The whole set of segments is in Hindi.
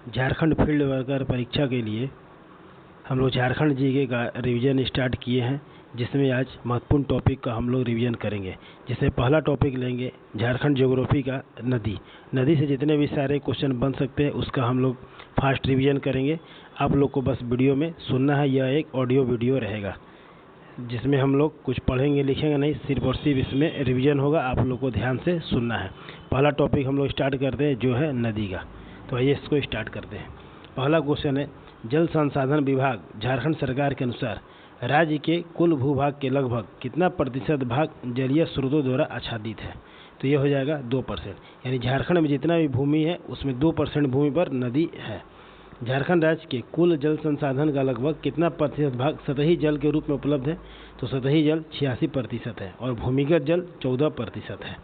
झारखंड फील्ड वर्कर परीक्षा के लिए हम लोग झारखंड जीके का रिवीजन स्टार्ट किए हैं, जिसमें आज महत्वपूर्ण टॉपिक का हम लोग रिवीजन करेंगे। जिसमें पहला टॉपिक लेंगे झारखंड ज्योग्राफी का नदी से जितने भी सारे क्वेश्चन बन सकते हैं उसका हम लोग फास्ट रिवीजन करेंगे। आप लोग को बस वीडियो में सुनना है, यह एक ऑडियो वीडियो रहेगा जिसमें हम लोग कुछ पढ़ेंगे लिखेंगे नहीं, सिर्फ और सिर्फ इसमें रिवीजन होगा। आप लोग को ध्यान से सुनना है। पहला टॉपिक हम लोग स्टार्ट करते हैं जो है नदी का। तो आइए इसको स्टार्ट करते हैं। पहला क्वेश्चन है, जल संसाधन विभाग झारखंड सरकार के अनुसार राज्य के कुल भूभाग के लगभग कितना प्रतिशत भाग जलीय स्रोतों द्वारा आच्छादित है? तो ये हो जाएगा 2%। यानी झारखंड में जितना भी भूमि है उसमें 2% भूमि पर नदी है। झारखंड राज्य के कुल जल संसाधन का लगभग कितना प्रतिशत भाग सतही जल के रूप में उपलब्ध है? तो सतही जल 86% है और भूमिगत जल 14% है।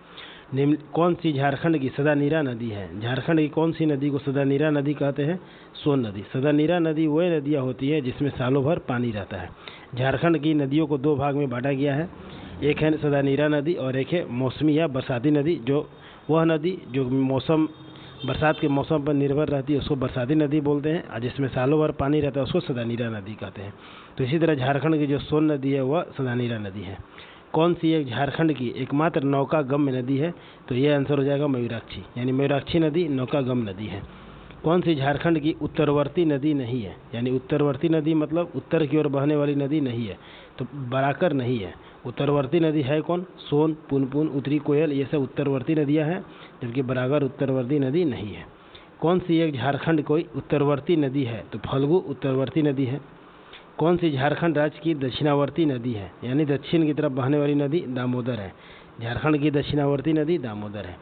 निम्न कौन सी झारखंड की सदानीरा नदी है? झारखंड की कौन सी नदी को सदानीरा नदी कहते हैं? सोन नदी। सदानीरा नदी वह नदियाँ होती है जिसमें सालों भर पानी रहता है। झारखंड की नदियों को 2 भाग में बांटा गया है, एक है सदानीरा नदी और एक है मौसमी या बरसाती नदी। जो वह नदी जो बरसात के मौसम पर निर्भर रहती है उसको बरसाती नदी बोलते हैं, और जिसमें सालों भर पानी रहता है उसको सदानीरा नदी कहते हैं। तो इसी तरह झारखंड की जो सोन नदी है वह सदानीरा नदी है। कौन सी एक झारखंड की एकमात्र नौका गम्य नदी है? तो ये आंसर हो जाएगा मयूराक्षी, यानी मयूराक्षी नदी नौका गम्य नदी है। कौन सी झारखंड की उत्तरवर्ती नदी नहीं है? यानी उत्तरवर्ती नदी मतलब उत्तर की ओर बहने वाली नदी नहीं है, तो बराकर नहीं है। उत्तरवर्ती नदी है कौन? सोन, पुनपुन, उत्तरी कोयल, ये सब उत्तरवर्ती नदियां हैं, जबकि बराकर उत्तरवर्ती नदी नहीं है। कौन सी एक झारखंड कोई उत्तरवर्ती नदी है? तो फल्गु उत्तरवर्ती नदी है। कौन सी झारखंड राज्य की दक्षिणावर्ती नदी है? यानी दक्षिण की तरफ बहने वाली नदी दामोदर है। झारखंड की दक्षिणावर्ती नदी दामोदर है।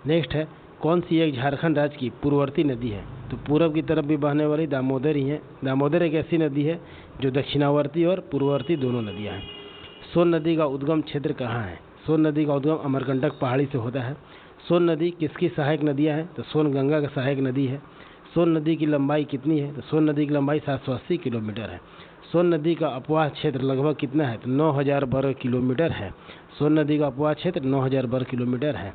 नेक्स्ट है, कौन सी एक झारखंड राज्य की पूर्ववर्ती नदी है? तो पूर्व की तरफ भी बहने वाली दामोदर ही है। दामोदर एक ऐसी नदी है जो दक्षिणावर्ती और पूर्ववर्ती दोनों नदियाँ हैं। सोन नदी का उद्गम क्षेत्र कहाँ है? सोन नदी का उद्गम अमरकंटक पहाड़ी से होता है। सोन नदी किसकी सहायक नदियाँ हैं? तो सोन गंगा का सहायक नदी है। सोन नदी की लंबाई कितनी है? तो सोन नदी की लंबाई 780 किलोमीटर है। सोन नदी का अपवाह क्षेत्र लगभग कितना है? तो 9000 वर्ग किलोमीटर है। सोन नदी का अपवाह क्षेत्र 9000 वर्ग किलोमीटर है।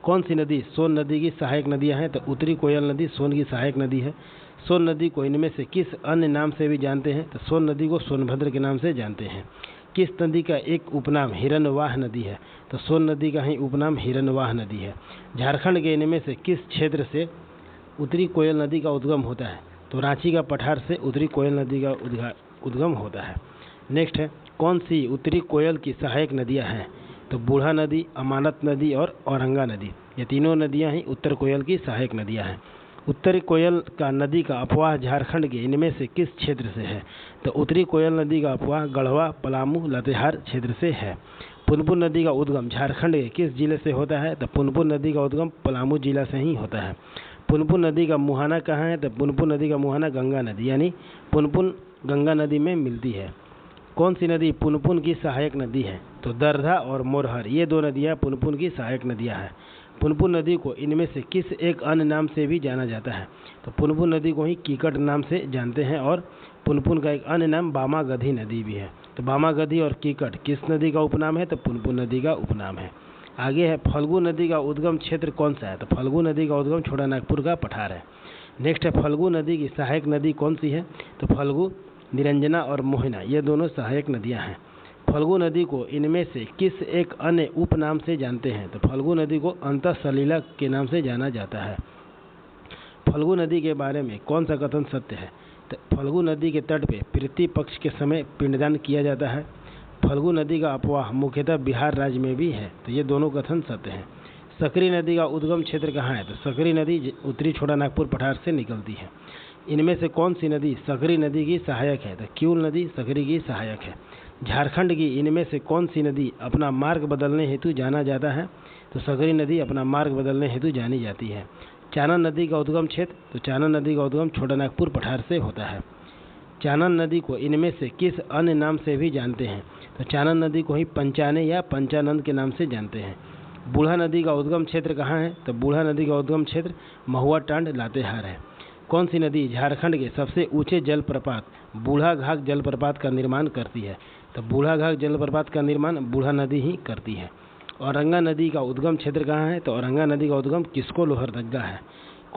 कौन सी नदी सोन नदी की सहायक नदियां हैं? तो उत्तरी कोयल नदी सोन की सहायक नदी है। सोन नदी को इनमें से किस अन्य नाम से भी जानते हैं? तो सोन नदी को सोनभद्र के नाम से जानते हैं। किस नदी का एक उपनाम हिरनवाह नदी है? तो सोन नदी का ही उपनाम हिरनवाह नदी है। झारखंड के इनमें से किस क्षेत्र से उत्तरी कोयल नदी का उद्गम होता है? तो रांची का पठार से उत्तरी कोयल नदी का उद्गम होता है। नेक्स्ट है, कौन सी उत्तरी कोयल की सहायक नदियां हैं? तो बूढ़ा नदी, अमानत नदी और औरंगा नदी, ये तीनों नदियां ही उत्तर कोयल की सहायक नदियां हैं। उत्तरी कोयल का नदी का अपवाह झारखंड के इनमें से किस क्षेत्र से है? तो उत्तरी कोयल नदी का अपवाह गढ़वा, पलामू, लातेहार क्षेत्र से है। पुनपुन नदी का उद्गम झारखंड के किस जिले से होता है? तो पुनपुन नदी का उद्गम पलामू जिला से ही होता है। पुनपुन नदी का मुहाना कहाँ है? तो पुनपुन नदी का मुहाना गंगा नदी, यानी पुनपुन गंगा नदी में मिलती है। कौन सी नदी पुनपुन की सहायक नदी है? तो दरधा और मोरहर, ये 2 नदियाँ पुनपुन की सहायक नदियाँ हैं। पुनपुन नदी को इनमें से किस एक अन्य नाम से भी जाना जाता है? तो पुनपुन नदी को ही कीकट नाम से जानते हैं, और पुनपुन का एक अन्य नाम बामागधी नदी भी है। तो बामागधी और कीकट किस नदी का उपनाम है? तो पुनपुन नदी का उपनाम है। आगे है, फल्गु नदी का उद्गम क्षेत्र कौन सा है? तो फल्गु नदी का उद्गम छोटा नागपुर का पठार है। नेक्स्ट है, फल्गु नदी की सहायक नदी कौन सी है? तो फल्गु, निरंजना और मोहना, ये दोनों सहायक नदियां हैं। फल्गु नदी को इनमें से किस एक अन्य उपनाम से जानते हैं? तो फल्गु नदी को अंतःसलिला के नाम से जाना जाता है। फल्गु नदी के बारे में कौन सा कथन सत्य है? तो फल्गु नदी के तट पे पितृ पक्ष के समय पिंडदान किया जाता है। फल्गु नदी का अपवाह मुख्यतः बिहार राज्य में भी है, तो ये दोनों कथन सत्य हैं। सकरी नदी का उद्गम क्षेत्र कहाँ है? तो सकरी नदी उत्तरी छोटा नागपुर पठार से निकलती है। इनमें से कौन सी नदी सकरी नदी की सहायक है? तो क्यूल नदी सकरी की सहायक है। झारखंड की इनमें से कौन सी नदी अपना मार्ग बदलने हेतु जाना जाता है? तो सकरी नदी अपना मार्ग बदलने हेतु जानी जाती है। चानन नदी का उद्गम क्षेत्र? तो चानन नदी का उद्गम छोटा नागपुर पठार से होता है। चानन नदी को इनमें से किस अन्य नाम से भी जानते हैं? तो चानन नदी को ही पंचाने या पंचानंद के नाम से जानते हैं। बूढ़ा नदी का उद्गम क्षेत्र कहाँ है? तो बूढ़ा नदी का उद्गम क्षेत्र महुआ टांड लातेहार है। कौन सी नदी झारखंड के सबसे ऊंचे जलप्रपात बूढ़ा घाघ जलप्रपात का निर्माण करती है? तो बूढ़ा घाघ जलप्रपात का निर्माण बूढ़ा नदी ही करती है। औरंगा नदी का उद्गम क्षेत्र कहाँ है? तो औरंगा नदी का उद्गम किसको लोहरदग्गा है।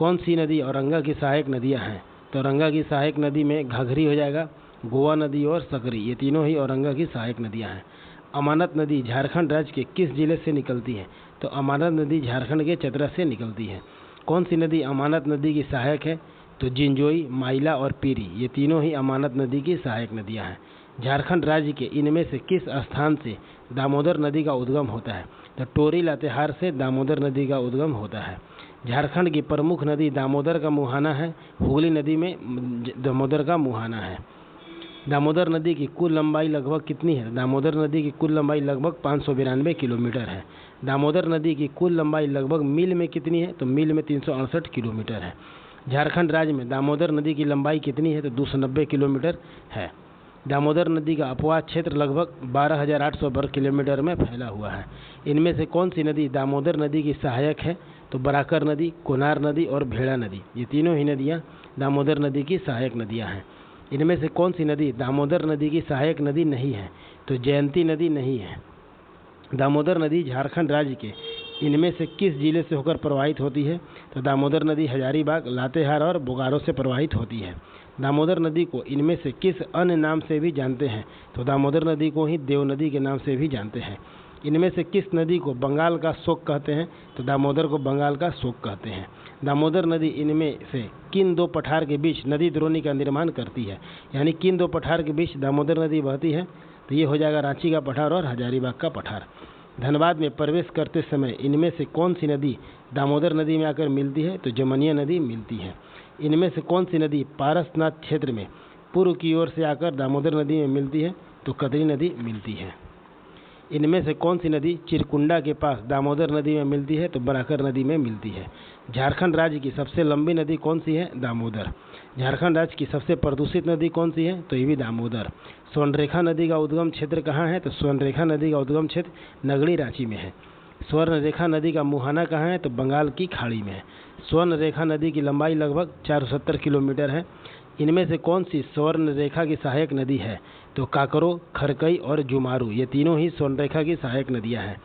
कौन सी नदी औरंगा की सहायक नदियाँ हैं? तो औरंगा की सहायक नदी में घाघरी हो जाएगा, गोवा नदी और सकरी, ये तीनों ही औरंगा की सहायक नदियाँ हैं। अमानत नदी झारखंड राज्य के किस जिले से निकलती है? तो अमानत नदी झारखंड के चतरा से निकलती है। कौन सी नदी अमानत नदी की सहायक है? तो जिंजोई, माइला और पीरी, ये तीनों ही अमानत नदी की सहायक नदियाँ हैं। झारखंड राज्य के इनमें से किस स्थान से दामोदर नदी का उद्गम होता है? तो टोरी लातेहार से दामोदर नदी का उद्गम होता है। झारखंड की प्रमुख नदी दामोदर का मुहाना है, हुगली नदी में दामोदर का मुहाना है। दामोदर नदी की कुल लंबाई लगभग कितनी है? दामोदर नदी की कुल लंबाई लगभग 592 किलोमीटर है। दामोदर नदी की कुल लंबाई लगभग मील में कितनी है? तो मील में 368 किलोमीटर है। झारखंड राज्य में दामोदर नदी की लंबाई कितनी है? तो 290 किलोमीटर है। दामोदर नदी का अपवाह क्षेत्र लगभग 12,800 वर्ग किलोमीटर में फैला हुआ है। इनमें से कौन सी नदी दामोदर नदी की सहायक है? तो बराकर नदी, कोनार नदी और भेड़ा नदी, ये तीनों ही नदियाँ दामोदर नदी की सहायक नदियाँ हैं। इनमें से कौन सी नदी दामोदर नदी की सहायक नदी नहीं है? तो जयंती नदी नहीं है। दामोदर नदी झारखंड राज्य के इनमें से किस जिले से होकर प्रवाहित होती है? तो दामोदर नदी हजारीबाग, लातेहार और बोकारो से प्रवाहित होती है। दामोदर नदी को इनमें से किस अन्य नाम से भी जानते हैं? तो दामोदर नदी को ही देव नदी के नाम से भी जानते हैं। इनमें से किस नदी को बंगाल का शोक कहते हैं? तो दामोदर को बंगाल का शोक कहते हैं। दामोदर नदी इनमें से किन दो पठार के बीच नदी द्रोणी का निर्माण करती है? यानी किन दो पठार के बीच दामोदर नदी बहती है? तो ये हो जाएगा रांची का पठार और हजारीबाग का पठार। धनबाद में प्रवेश करते समय इनमें से कौन सी नदी दामोदर नदी में आकर मिलती है? तो जमनिया नदी मिलती है। इनमें से कौन सी नदी पारसनाथ क्षेत्र में पूर्व की ओर से आकर दामोदर नदी में मिलती है? तो कतरी नदी मिलती है। इनमें से कौन सी नदी चिरकुंडा के पास दामोदर नदी में मिलती है? तो बराकर नदी में मिलती है। झारखंड राज्य की सबसे लंबी नदी कौन सी है? दामोदर। झारखंड राज्य की सबसे प्रदूषित नदी कौन सी है? तो ये भी दामोदर। स्वर्णरेखा नदी का उद्गम क्षेत्र कहाँ है? तो स्वर्णरेखा नदी का उद्गम क्षेत्र नगड़ी, रांची में है। स्वर्णरेखा नदी का मुहाना कहाँ है? तो बंगाल की खाड़ी में है। स्वर्णरेखा नदी की लंबाई लगभग 470 किलोमीटर है। इनमें से कौन सी स्वर्णरेखा की सहायक नदी है? तो काकरो, खरकई और जुमारू, ये तीनों ही स्वर्णरेखा की सहायक नदियाँ हैं।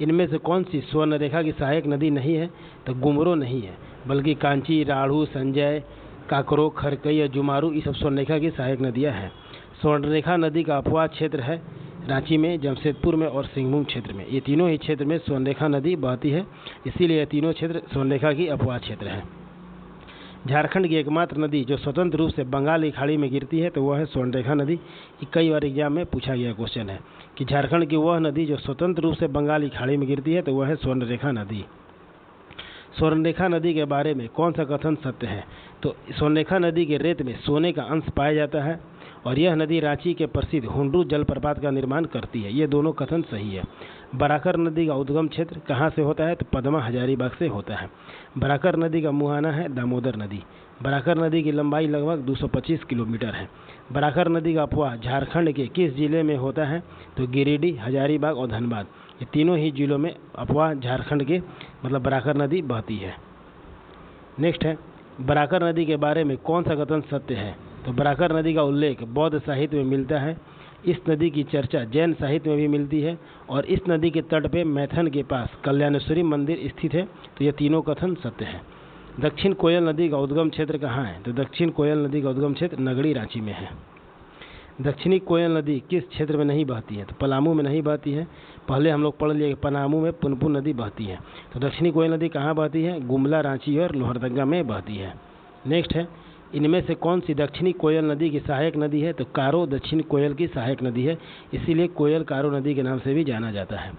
इनमें से कौन सी स्वर्णरेखा की सहायक नदी नहीं है? तो गुमरो नहीं है, बल्कि कांची, राढ़ू, संजय, काकरो, खरकई और जुमारू, ये सब स्वर्णरेखा की सहायक नदियाँ हैं। स्वर्णरेखा नदी का अपवाह क्षेत्र है रांची में, जमशेदपुर में और सिंहभूम क्षेत्र में। ये तीनों ही क्षेत्र में स्वर्णरेखा नदी बहती है, इसीलिए ये तीनों क्षेत्र स्वर्णरेखा की अपवाह क्षेत्र है। झारखंड की एकमात्र नदी जो स्वतंत्र रूप से बंगाल की खाड़ी में गिरती है तो वह है स्वर्णरेखा नदी। ये कई बार एग्जाम में पूछा गया क्वेश्चन है कि झारखंड की वह नदी जो स्वतंत्र रूप से बंगाल की खाड़ी में गिरती है तो वह है स्वर्णरेखा नदी। स्वर्णरेखा नदी के बारे में कौन सा कथन सत्य है? तो स्वर्णरेखा नदी के रेत में सोने का अंश पाया जाता है और यह नदी रांची के प्रसिद्ध हुंडरू जलप्रपात का निर्माण करती है। ये दोनों कथन सही है। बराकर नदी का उद्गम क्षेत्र कहाँ से होता है? तो पद्मा, हजारीबाग से होता है। बराकर नदी का मुहाना है दामोदर नदी। बराकर नदी की लंबाई लगभग 225 किलोमीटर है। बराकर नदी का अपवाह झारखंड के किस जिले में होता है? तो गिरिडीह, हजारीबाग और धनबाद, ये तीनों ही जिलों में अपवाह झारखंड के मतलब बराकर नदी बहती है। नेक्स्ट है, बराकर नदी के बारे में कौन सा कथन सत्य है? तो बराकर नदी का उल्लेख बौद्ध साहित्य में मिलता है। इस नदी की चर्चा जैन साहित्य में भी मिलती है और इस नदी के तट पे मैथन के पास कल्याणेश्वरी मंदिर स्थित है। तो ये तीनों कथन सत्य हैं। दक्षिण कोयल नदी का उद्गम क्षेत्र कहाँ है? तो दक्षिण कोयल नदी का उद्गम क्षेत्र नगड़ी, रांची में है। दक्षिणी कोयल नदी किस क्षेत्र में नहीं बहती है? तो पलामू में नहीं बहती है। पहले हम लोग पढ़ लिए कि पलामू में पुनपुन नदी बहती है। तो दक्षिणी कोयल नदी कहाँ बहती है? गुमला, रांची और लोहरदगा में बहती है। नेक्स्ट है, इनमें से कौन सी दक्षिणी कोयल नदी की सहायक नदी है? तो कारो दक्षिण कोयल की सहायक नदी है, इसीलिए कोयल कारो नदी के नाम से भी जाना जाता है।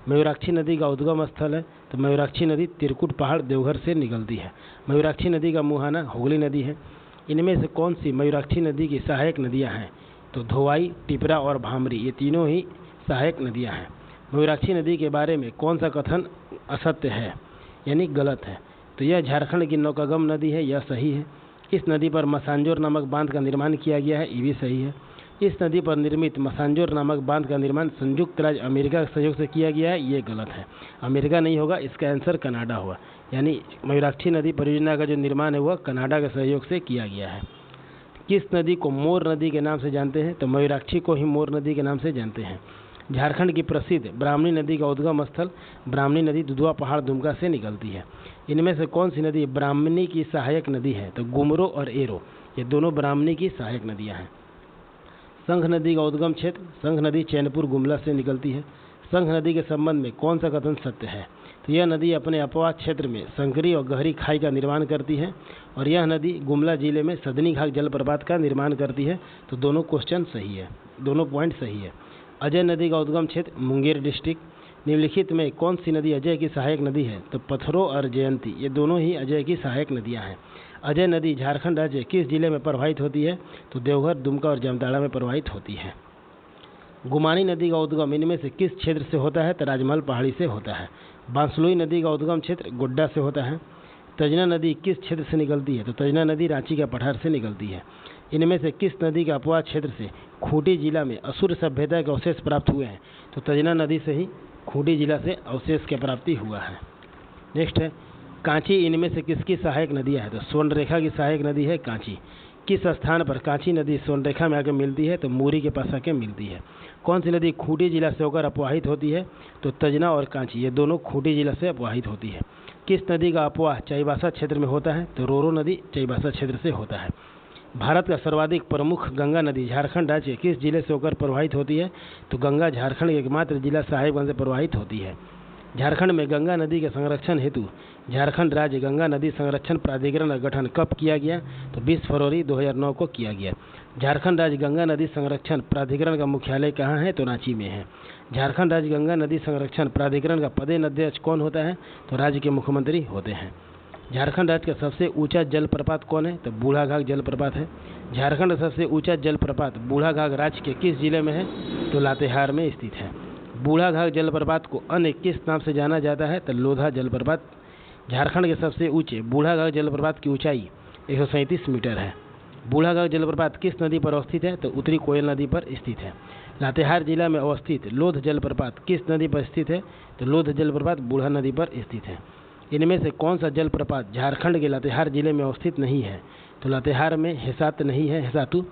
मयूराक्षी नदी का उद्गम स्थल है। तो मयूराक्षी नदी तिरकुट पहाड़, देवघर से निकलती है। मयूराक्षी नदी का मुहाना हुगली नदी है। इनमें से कौन सी मयूराक्षी नदी की सहायक नदियाँ हैं? तो धोवाई, टिपरा और भामरी, ये तीनों ही सहायक नदियाँ हैं। मयूराक्षी नदी के बारे में कौन सा कथन असत्य है यानी गलत है? तो यह झारखंड की नौकागम नदी है, यह सही है। इस नदी पर मसांजोर नामक बांध का निर्माण किया गया है, ये भी सही है। इस नदी पर निर्मित मसांजोर नामक बांध का निर्माण संयुक्त राज्य अमेरिका के सहयोग से किया गया है, ये गलत है। अमेरिका नहीं होगा, इसका आंसर कनाडा होगा। यानी मयूराक्षी नदी परियोजना का जो निर्माण है वह कनाडा के सहयोग से किया गया है। किस नदी को मोर नदी के नाम से जानते हैं? तो मयूराक्षी को ही मोर नदी के नाम से जानते हैं। झारखंड की प्रसिद्ध ब्राह्मणी नदी का उद्गम स्थल ब्राह्मणी नदी दुधवा पहाड़ दुमका से निकलती है। इनमें से कौन सी नदी ब्राह्मणी की सहायक नदी है? तो गुमरो और एरो, ये दोनों ब्राह्मणी की सहायक नदियाँ हैं। संघ नदी का उद्गम क्षेत्र, संघ नदी चैनपुर गुमला से निकलती है। संघ नदी के संबंध में कौन सा कथन सत्य है? तो यह नदी अपने अपवाद क्षेत्र में संकरी और गहरी खाई का निर्माण करती है और यह नदी गुमला जिले में सदनी घाट जलप्रपात का निर्माण करती है। तो दोनों क्वेश्चन सही है, दोनों पॉइंट सही है। अजय नदी का उद्गम क्षेत्र मुंगेर डिस्ट्रिक्ट। निम्नलिखित में कौन सी नदी अजय की सहायक नदी है? तो पथरो और जयंती, ये दोनों ही अजय की सहायक नदियाँ हैं। अजय नदी झारखंड राज्य किस जिले में प्रवाहित होती है? तो देवघर, दुमका और जामताड़ा में प्रवाहित होती है। गुमानी नदी का उद्गम इनमें से किस क्षेत्र से होता है? तो राजमहल पहाड़ी से होता है। बांसलुई नदी का उद्गम क्षेत्र गोड्डा से होता है। तजना नदी किस क्षेत्र से निकलती है? तो तजना नदी रांची के पठार से निकलती है। इनमें से किस नदी के अपवाद क्षेत्र से खूंटी जिला में असुर सभ्यता के अवशेष प्राप्त हुए हैं? तो तजना नदी से ही खूंटी जिला से अवशेष की प्राप्ति हुआ है। नेक्स्ट है कांची, इनमें से किसकी सहायक नदियाँ है? तो स्वर्णरेखा की सहायक नदी है कांची। किस स्थान पर कांची नदी स्वर्णरेखा में आकर मिलती है? तो मूरी के पास आकर मिलती है। कौन सी नदी खूंटी जिला से होकर अपवाहित होती है? तो तजना और कांची, ये दोनों खूंटी जिला से अपवाहित होती है। किस नदी का अपवाह चाईबासा क्षेत्र में होता है? तो रोरो नदी चाईबासा क्षेत्र से होता है। भारत का सर्वाधिक प्रमुख गंगा नदी झारखंड राज्य किस जिले से होकर प्रवाहित होती है? तो गंगा झारखंड के एकमात्र जिला साहिबगंज से प्रवाहित होती है। झारखंड में गंगा नदी के संरक्षण हेतु झारखंड राज्य गंगा नदी संरक्षण प्राधिकरण का गठन कब किया गया? तो 20 फरवरी 2009 को किया गया। झारखंड राज्य गंगा नदी संरक्षण प्राधिकरण का मुख्यालय कहाँ है? तो रांची में है। झारखंड राज्य गंगा नदी संरक्षण प्राधिकरण का पदेन अध्यक्ष कौन होता है? तो राज्य के मुख्यमंत्री होते हैं। झारखंड राज्य का सबसे ऊंचा जलप्रपात कौन है? तो बूढ़ाघाघ जलप्रपात है। झारखंड का सबसे ऊंचा जलप्रपात बूढ़ाघाघ राज्य के किस जिले में है? तो लातेहार में स्थित है। बूढ़ाघाघ जलप्रपात को अन्य किस नाम से जाना जाता है? तो लोधा जलप्रपात। झारखंड के सबसे ऊंचे बूढ़ाघाघ जलप्रपात की ऊंचाई 137 मीटर है। बूढ़ाघाघ जलप्रपात किस नदी पर अवस्थित है? तो उत्तरी कोयल नदी पर स्थित है। लातेहार जिला में अवस्थित लोध जलप्रपात किस नदी पर स्थित है? तो लोध जलप्रपात बूढ़ा नदी पर स्थित है। इनमें से कौन सा जलप्रपात झारखंड के लातेहार जिले में अवस्थित नहीं है? तो लातेहार में हेसात नहीं है, हेसातु,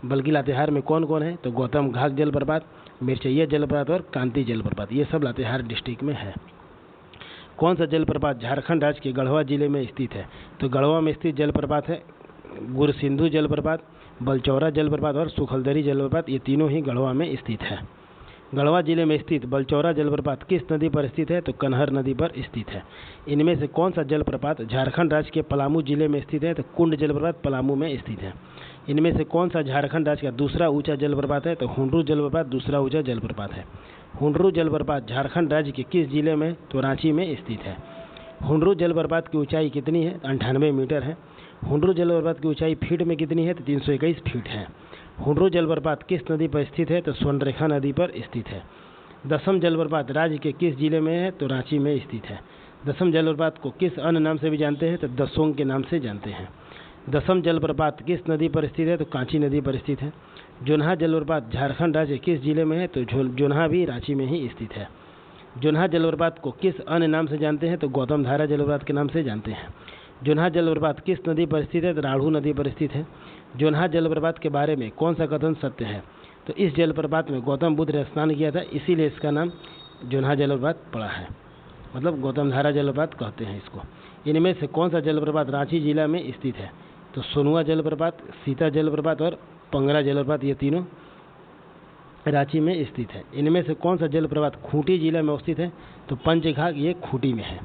बल्कि लातेहार में कौन कौन है? तो गौतम घाघ जलप्रपात, मिर्चैया जलप्रपात और कांति जलप्रपात, ये सब लातेहार डिस्ट्रिक्ट में है। कौन सा जलप्रपात झारखंड राज्य के गढ़वा जिले में स्थित है? तो गढ़वा में स्थित जलप्रपात है गुरसिंधु जलप्रपात, बलचौरा जलप्रपात और सुखलदरी जलप्रपात, ये तीनों ही गढ़वा में स्थित है। गढ़वा जिले में स्थित बलचौरा जलप्रपात किस नदी पर स्थित है? तो कन्हर नदी पर स्थित है। इनमें से कौन सा जलप्रपात झारखंड राज्य के पलामू जिले में स्थित है? तो कुंड जलप्रपात पलामू में स्थित है। इनमें से कौन सा झारखंड राज्य का दूसरा ऊंचा जलप्रपात है? तो हुंड्रू जलप्रपात दूसरा ऊंचा जलप्रपात है। हुंड्रू जलप्रपात झारखंड राज्य के किस जिले में? तो रांची में स्थित है। हुंड्रू जलप्रपात की ऊंचाई कितनी है? 98 मीटर है। हुंड्रू जलप्रपात की ऊंचाई फीट में कितनी है? तो 321 फीट है। हुंड्रू जलप्रपात किस नदी पर स्थित है? तो स्वर्णरेखा नदी पर स्थित है। दसम जलप्रपात राज्य के किस जिले में है? तो रांची में स्थित है। दसम जलप्रपात को किस अन्य नाम से भी जानते हैं? तो दसोंग के नाम से जानते हैं। दसम जलप्रपात किस नदी पर स्थित है? तो कांची नदी पर स्थित है। जोन्हा जलप्रपात झारखंड राज्य किस जिले में है? तो जोन्हा भी रांची में ही स्थित है। जोन्हा जलप्रपात को किस अन्य नाम से जानते हैं? तो गौतम धारा जलप्रपात के नाम से जानते हैं। जोन्हा जलप्रपात किस नदी पर स्थित है? तो राढ़ू नदी पर स्थित है। जोन्हा जलप्रपात के बारे में कौन सा कथन सत्य है? तो इस जलप्रपात में गौतम बुद्ध ने स्नान किया था, इसीलिए इसका नाम जोन्हा जलप्रपात पड़ा है, मतलब गौतम धारा जलप्रपात कहते हैं इसको। इनमें से कौन सा जलप्रपात रांची जिला में स्थित है? तो सोनुआ जलप्रपात, सीता जलप्रपात और पंगरा जलप्रपात, ये तीनों रांची में स्थित है। इनमें से कौन सा जलप्रपात खूंटी जिला में अवस्थित है? तो पंचघाघ, ये खूंटी में है।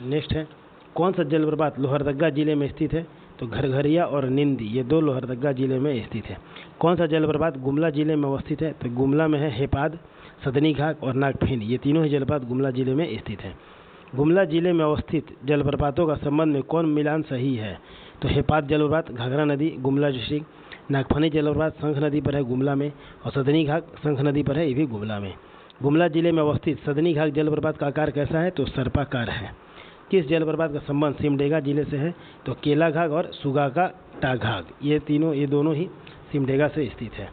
नेक्स्ट है कौन सा जलप्रपात लोहरदगा जिले में स्थित है? तो घरघरिया और निंदी, ये दो लोहरदगा जिले में स्थित है। कौन सा जलप्रपात गुमला जिले में अवस्थित है? तो गुमला में है हेपाद, सदनी घाघ और नागफेनी, ये तीनों ही जलप्रपात गुमला जिले में स्थित है। गुमला जिले में अवस्थित जलप्रपातों का संबंध में कौन मिलान सही है? तो हेपाद जलप्रपात घाघरा नदी गुमला डिस्ट्रिक्ट, नागफनी जलप्रपात शंख नदी पर है गुमला में, और सदनी घाघ शंख नदी पर है, ये भी गुमला में। गुमला जिले में अवस्थित सदनी घाघ जलप्रपात का आकार कैसा है? तो सर्पाकार है। किस जलप्रपात का संबंध सिमडेगा जिले से है? तो केला घाघ और सुगाका टाघाघ, ये दोनों ही सिमडेगा से स्थित है।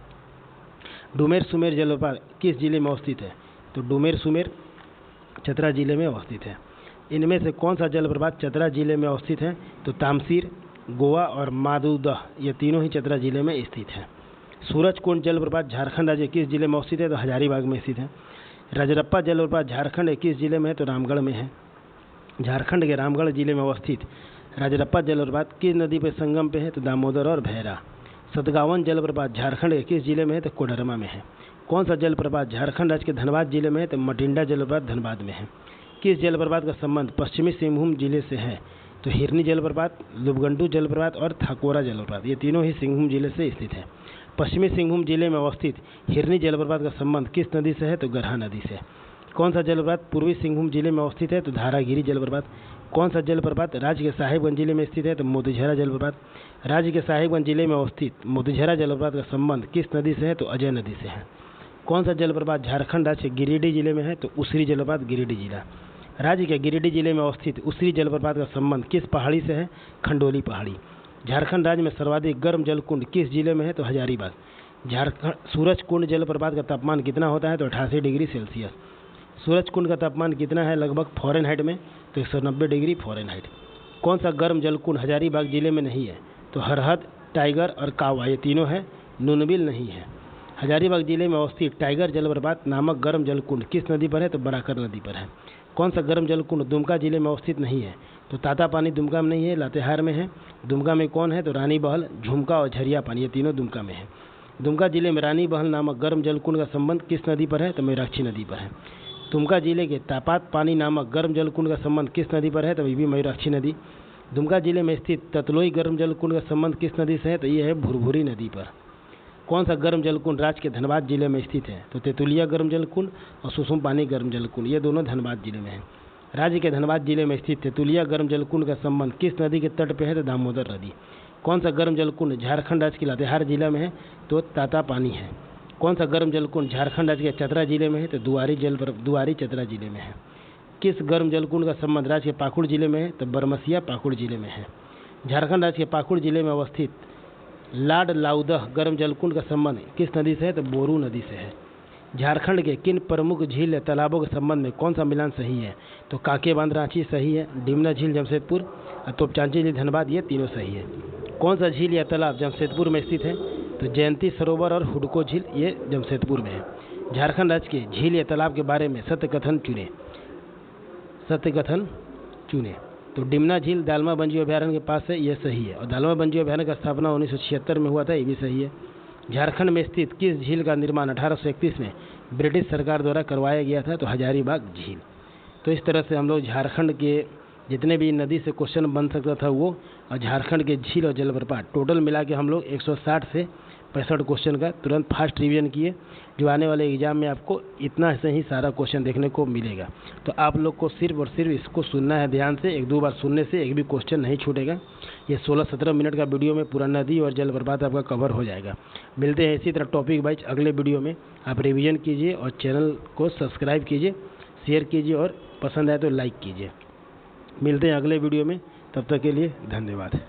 डुमेर सुमेर जलप्रपात किस जिले में अवस्थित है? तो डुमेर सुमेर चतरा जिले में अवस्थित है। इनमें से कौन सा जलप्रपात चतरा जिले में अवस्थित है? तो तामसीर, गोवा और मादुदह, ये तीनों ही चतरा जिले में स्थित है। सूरजकुंड जलप्रपात झारखंड राज्य किस जिले में अवस्थित है? तो हजारीबाग में स्थित है। रजरप्पा जलप्रपात झारखंड किस जिले में है? तो रामगढ़ में है। झारखंड के रामगढ़ जिले में अवस्थित रजरप्पा जलप्रपात किस नदी पर संगम पे है? तो दामोदर और भैरा। सतगावन जलप्रपात झारखंड के किस जिले में है? तो कोडरमा में है। कौन सा जलप्रपात झारखंड राज्य के धनबाद जिले में है? तो मटिंडा जलप्रपात धनबाद में है। किस जलप्रपात का संबंध पश्चिमी सिंहभूम जिले से है? तो हिरनी जलप्रपात, लुबगंडू जलप्रपात और थाकोरा जलप्रपात, ये तीनों ही सिंहभूम जिले से स्थित है। पश्चिमी सिंहभूम जिले में अवस्थित हिरनी जलप्रपात का संबंध किस नदी से है? तो गरहा नदी से। कौन सा जलप्रपात पूर्वी सिंहभूम जिले में अवस्थित है? तो धारागिरी जलप्रपात। कौन सा जलप्रपात राज्य के साहेबगंज जिले में स्थित है? तो मोतीझरा जलप्रपात। राज्य के साहेबगंज जिले में अवस्थित मोतीझरा जलप्रपात का संबंध किस नदी से है? तो अजय नदी से है। कौन सा जलप्रपात झारखंड राज्य के गिरिडीह जिले में है? तो उसरी जलप्रपात, गिरिडीह जिला। राज्य के गिरिडीह जिले में अवस्थित उसरी जलप्रपात का संबंध किस पहाड़ी से है? खंडोली पहाड़ी। झारखंड राज्य में सर्वाधिक गर्म जलकुंड किस जिले में है? तो हजारीबाग। सूरजकुंड जलप्रपात का तापमान कितना होता है? तो 88 डिग्री सेल्सियस। सूरजकुंड का तापमान कितना है लगभग फ़ारेनहाइट में? तो 190 डिग्री फ़ारेनहाइट। कौन सा गर्म जलकुंड हजारीबाग जिले में नहीं है? तो हरहद, टाइगर और कावा, ये तीनों है, नूनबिल नहीं है। हजारीबाग जिले में अवस्थित टाइगर जलप्रपात नामक गर्म जलकुंड किस नदी पर है? तो बराकर नदी पर है। कौन सा गर्म जलकुंड दुमका जिले में अवस्थित नहीं है? तो तातापानी दुमका में नहीं है, लातेहार में है। दुमका में कौन है? तो रानी बहल, झुमका और झरिया पानी, ये तीनों दुमका में है। दुमका जिले में रानी बहल नामक गर्म जलकुंड का संबंध किस नदी पर है? तो मयूराक्षी नदी पर है। दुमका जिले के तापात पानी नामक गर्म जलकुंड का संबंध किस नदी पर है? तो ये भी मयूराक्षी नदी। दुमका जिले में स्थित ततलोई गर्म जलकुंड का संबंध किस नदी से है? तो ये है भुरभुरी नदी पर। कौन सा गर्म जलकुंड राज्य के धनबाद जिले में स्थित है? तो तेतुलिया गर्म जलकुंड और सुसुम पानी गर्म जलकुंड, ये दोनों धनबाद जिले में है। राज्य के धनबाद जिले में स्थित तेतुलिया गर्म जलकुंड का संबंध किस नदी के तट पे है? तो दामोदर नदी। कौन सा गर्म जलकुंड झारखंड राज्य के लातेहार जिला में है? तो तातापानी है। कौन सा गर्म जलकुंड झारखंड राज्य के चतरा जिले में है? तो दुआरी चतरा जिले में है। किस गर्म जलकुंड का संबंध राज्य के पाकुड़ जिले में है? तो बरमसिया पाकुड़ जिले में है। झारखंड राज्य के पाकुड़ जिले में अवस्थित लाड लाउदह गर्म जलकुंड का संबंध किस नदी से है? तो बोरू नदी से है। झारखंड के किन प्रमुख झील या तालाबों के संबंध में कौन सा मिलान सही है? तो काके बांध रांची सही है, डिमना झील जमशेदपुर और तोपचांची झील धनबाद, ये तीनों सही है। कौन सा झील या तालाब जमशेदपुर में स्थित है? तो जयंती सरोवर और हुडको झील, ये जमशेदपुर में है। झारखंड राज्य के झील या तालाब के बारे में सत्य कथन चुने। तो डिमना झील दालमा वन्यजीव अभयारण्य के पास है, यह सही है। और दालमा वन्यजीव अभयारण्य का स्थापना 1976 में हुआ था, ये भी सही है। झारखंड में स्थित किस झील का निर्माण 1831 में ब्रिटिश सरकार द्वारा करवाया गया था? तो हजारीबाग झील। तो इस तरह से हम लोग झारखंड के जितने भी नदी से क्वेश्चन बन सकता था वो, और झारखंड के झील और जलप्रपात टोटल मिला के हम लोग 160 से 65 क्वेश्चन का तुरंत फास्ट रिवीजन किए, जो आने वाले एग्जाम में आपको इतना से ही सारा क्वेश्चन देखने को मिलेगा। तो आप लोग को सिर्फ और सिर्फ इसको सुनना है ध्यान से, 1-2 बार सुनने से एक भी क्वेश्चन नहीं छूटेगा। ये 16-17 मिनट का वीडियो में पूरा नदी और जलप्रपात आपका कवर हो जाएगा। मिलते हैं इसी तरह टॉपिक वाइज अगले वीडियो में। आप रिवीजन कीजिए और चैनल को सब्सक्राइब कीजिए, शेयर कीजिए और पसंद आए तो लाइक कीजिए। मिलते हैं अगले वीडियो में, तब तक के लिए धन्यवाद।